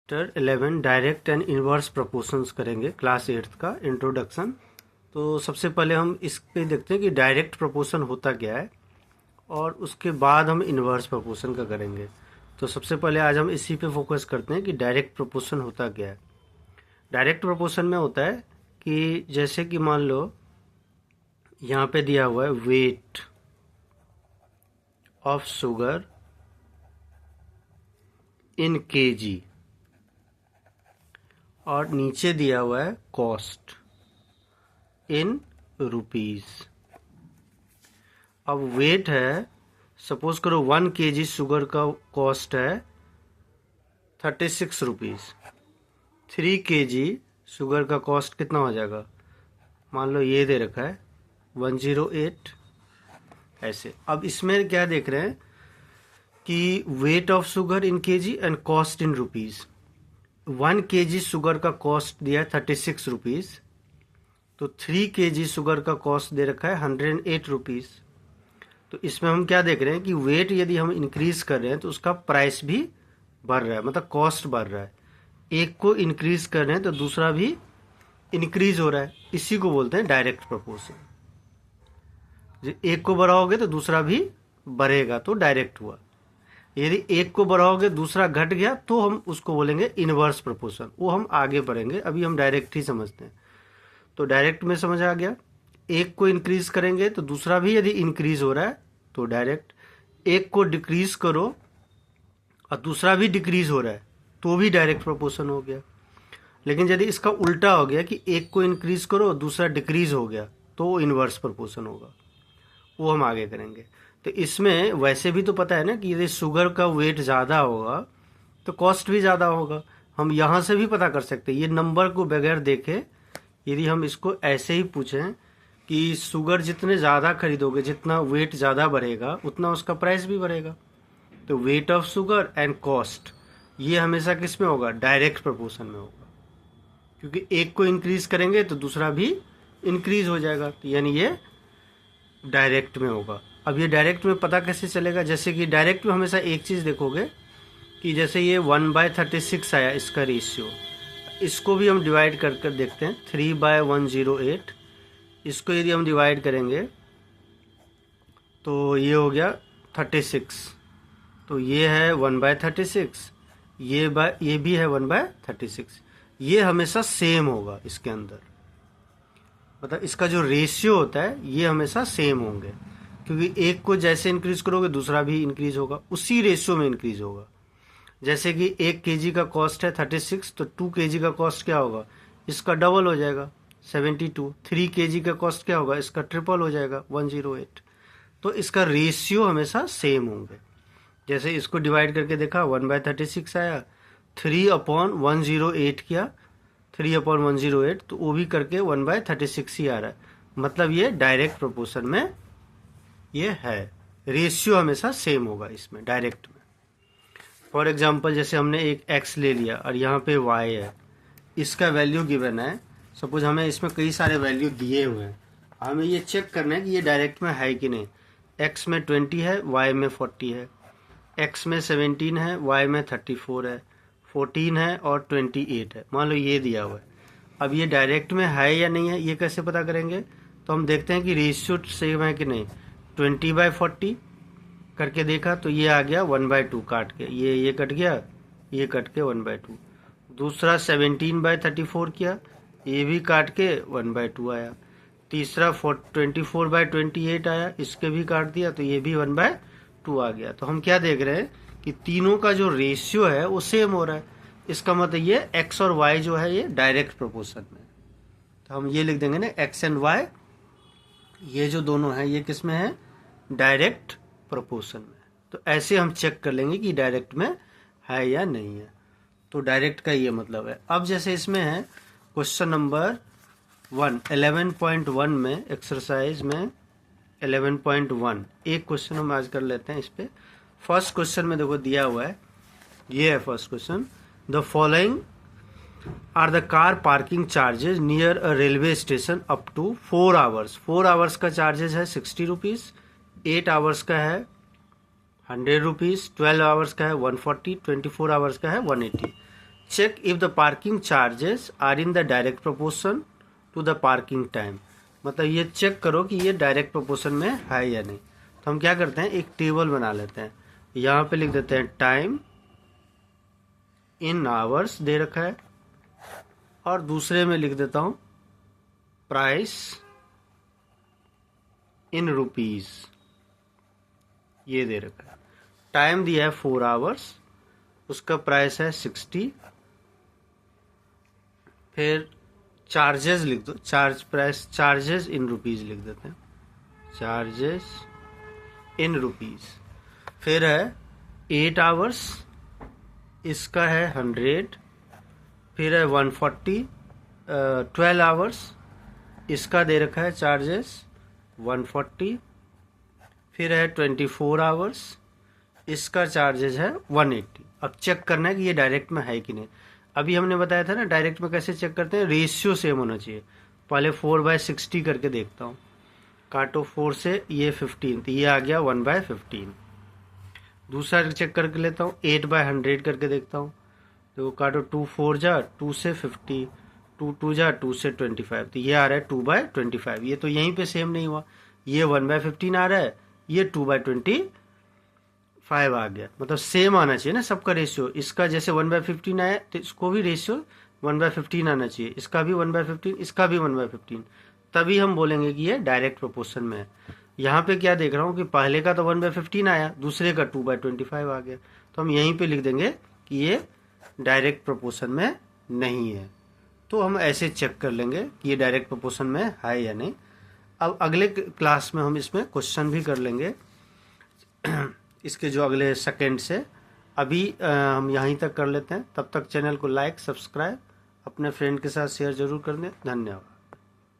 Chapter 11 direct and inverse proportions करेंगे, class 8th का introduction. तो सबसे पहले हम इस पे देखते हैं कि डायरेक्ट प्रोपोर्शन होता क्या है और उसके बाद हम इनवर्स प्रोपोर्शन का करेंगे। तो सबसे पहले आज हम इसी पे फोकस करते हैं कि डायरेक्ट प्रोपोर्शन होता क्या है। डायरेक्ट प्रोपोर्शन में होता है कि जैसे कि मान लो यहाँ पे दिया हुआ है weight of sugar in KG और नीचे दिया हुआ है कॉस्ट इन रुपीस। अब वेट है, सपोज करो 1 kg शुगर का कॉस्ट है 36 रुपीज़। 3 kg शुगर का कॉस्ट कितना हो जाएगा, मान लो ये दे रखा है 108 ऐसे। अब इसमें क्या देख रहे हैं कि weight of sugar in KG and cost in rupees. 1 kg sugar का कॉस्ट दिया है 36 रुपीज़, तो 3 kg शुगर का कॉस्ट दे रखा है 108 रुपीज़। तो इसमें हम क्या देख रहे हैं कि वेट यदि हम इंक्रीज कर रहे हैं तो उसका प्राइस भी बढ़ रहा है, मतलब कॉस्ट बढ़ रहा है। एक को इंक्रीज कर रहे हैं तो दूसरा भी इंक्रीज हो रहा है, इसी को बोलते हैं डायरेक्ट प्रोपोर्शन। एक को बढ़ाओगे तो दूसरा भी बढ़ेगा तो डायरेक्ट हुआ। यदि एक को बढ़ाओगे दूसरा घट गया तो हम उसको बोलेंगे इनवर्स प्रोपोर्शन। वो हम आगे पढ़ेंगे, अभी हम डायरेक्ट ही समझते हैं। तो डायरेक्ट में समझ आ गया, एक को इंक्रीज करेंगे तो दूसरा भी यदि इंक्रीज हो रहा है तो डायरेक्ट। एक को डिक्रीज करो और दूसरा भी डिक्रीज हो रहा है तो भी डायरेक्ट प्रोपोर्शन हो गया। लेकिन यदि इसका उल्टा हो गया कि एक को इंक्रीज करो दूसरा डिक्रीज हो गया तो इनवर्स प्रोपोर्शन होगा, वो हम आगे करेंगे। तो इसमें वैसे भी तो पता है ना कि यदि शुगर का वेट ज़्यादा होगा तो कॉस्ट भी ज़्यादा होगा। हम यहाँ से भी पता कर सकते हैं, ये नंबर को बगैर देखे यदि हम इसको ऐसे ही पूछें कि शुगर जितने ज़्यादा खरीदोगे, जितना वेट ज़्यादा बढ़ेगा उतना उसका प्राइस भी बढ़ेगा। तो weight of sugar and cost ये हमेशा किस में होगा, डायरेक्ट प्रोपोर्शन में होगा, क्योंकि एक को इंक्रीज करेंगे तो दूसरा भी इंक्रीज हो जाएगा, तो यानी ये डायरेक्ट में होगा। अब ये डायरेक्ट में पता कैसे चलेगा, जैसे कि डायरेक्ट में हमेशा एक चीज़ देखोगे कि जैसे ये 1/36 आया इसका रेशियो, इसको भी हम डिवाइड कर कर देखते हैं 3/108। इसको यदि हम डिवाइड करेंगे तो ये हो गया 36, तो ये है 1/36, ये भी है 1/36। ये हमेशा सेम होगा इसके अंदर, मतलब इसका जो रेशियो होता है ये हमेशा सेम होंगे, क्योंकि एक को जैसे इंक्रीज करोगे दूसरा भी इंक्रीज होगा, उसी रेशियो में इंक्रीज होगा। जैसे कि 1 kg का कॉस्ट है 36, तो 2 kg का कॉस्ट क्या होगा, इसका डबल हो जाएगा 72। 3 kg का कॉस्ट क्या होगा, इसका ट्रिपल हो जाएगा 108। तो इसका रेशियो हमेशा सेम होंगे। जैसे इसको डिवाइड करके देखा 1/36 आया, 3/108 किया, 3/108, तो वो भी करके 1/36 ही आ रहा है। मतलब ये डायरेक्ट प्रोपोर्शन में ये है, रेशियो हमेशा सेम होगा इसमें डायरेक्ट में। फॉर एग्जांपल जैसे हमने एक x ले लिया और यहाँ पे y है, इसका वैल्यू गिवन है। सपोज हमें इसमें कई सारे वैल्यू दिए हुए हैं, हमें ये चेक करना है कि ये डायरेक्ट में है कि नहीं। x में 20 है, y में 40 है, x में 17 है, y में 34 है, 14 है और 28 है, मान लो ये दिया हुआ है। अब ये डायरेक्ट में है या नहीं है, ये कैसे पता करेंगे, तो हम देखते हैं कि रेशियो सेम है कि नहीं। 20/40 करके देखा तो ये आ गया 1/2 काट के, ये कट गया, ये कट के 1/2। दूसरा 17/34 किया, ये भी काट के 1/2 आया। तीसरा 24/28 आया, इसके भी काट दिया तो ये भी 1/2 आ गया। तो हम क्या देख रहे हैं कि तीनों का जो रेशियो है वो सेम हो रहा है। इसका मतलब ये x और y जो है ये डायरेक्ट प्रोपोर्शन में। तो हम ये लिख देंगे ना, x एंड y ये जो दोनों हैं ये किस में है, डायरेक्ट प्रोपोर्शन में। तो ऐसे हम चेक कर लेंगे कि डायरेक्ट में है या नहीं है। तो डायरेक्ट का ये मतलब है। अब जैसे इसमें है क्वेश्चन नंबर 11.1 में, एक्सरसाइज में 11.1 एक क्वेश्चन हम आज कर लेते हैं इस पे। फर्स्ट क्वेश्चन में देखो दिया हुआ है, ये है first question. The following are the car parking charges near a railway station up to 4 hours. 4 hours का चार्जेस है 60 रुपीज़, 8 आवर्स का है 100 रुपीज़, 12 आवर्स का है 140, 24 आवर्स का है 180। Check if the parking charges are in the direct proportion to the parking time. मतलब ये चेक करो कि ये डायरेक्ट प्रोपोर्शन में है या नहीं। तो हम क्या करते हैं, एक टेबल बना लेते हैं। यहाँ पे लिख देते हैं टाइम इन आवर्स दे रखा है, और दूसरे में लिख देता हूँ प्राइस इन रुपीज, ये दे रखा है। टाइम दिया है 4 आवर्स, उसका प्राइस है 60। फिर चार्जेस लिख दो, चार्जेस इन रुपीज लिख देते हैं, चार्जेस इन रुपीज। फिर है 8 आवर्स, इसका है 100। फिर है 140। 12 आवर्स, इसका दे रखा है चार्जेस 140। फिर है 24 आवर्स, इसका चार्जेस है 180। अब चेक करना है कि ये डायरेक्ट में है कि नहीं। अभी हमने बताया था ना डायरेक्ट में कैसे चेक करते हैं, रेशियो सेम होना चाहिए। पहले 4/60 करके देखता हूँ, काटो 4 से, ये 15, तो ये आ गया 1/15। दूसरा चेक करके लेता हूँ, 8/100 करके देखता हूँ, तो काटो 2 4 जा 2 से 50, 2 2 जा 2 से 25, तो ये आ रहा है 2/25। ये तो यहीं पे सेम नहीं हुआ, ये 1/15 आ रहा है, ये 2/25 आ गया। मतलब सेम आना चाहिए ना सबका रेशियो। इसका जैसे 1/15 आया तो इसको भी रेशियो 1/15 आना चाहिए, इसका भी 1/15, इसका भी 1/15, तभी हम बोलेंगे कि ये डायरेक्ट प्रोपोर्शन में है। यहाँ पे क्या देख रहा हूँ कि पहले का तो 1/15 आया, दूसरे का 2/25 आ गया, तो हम यहीं पे लिख देंगे कि ये डायरेक्ट प्रोपोर्शन में नहीं है। तो हम ऐसे चेक कर लेंगे कि ये डायरेक्ट प्रोपोर्शन में है या नहीं। अब अगले क्लास में हम इसमें क्वेश्चन भी कर लेंगे इसके जो अगले सेकंड से। अभी हम यहीं तक कर लेते हैं। तब तक चैनल को लाइक सब्सक्राइब अपने फ्रेंड के साथ शेयर जरूर कर दें। धन्यवाद।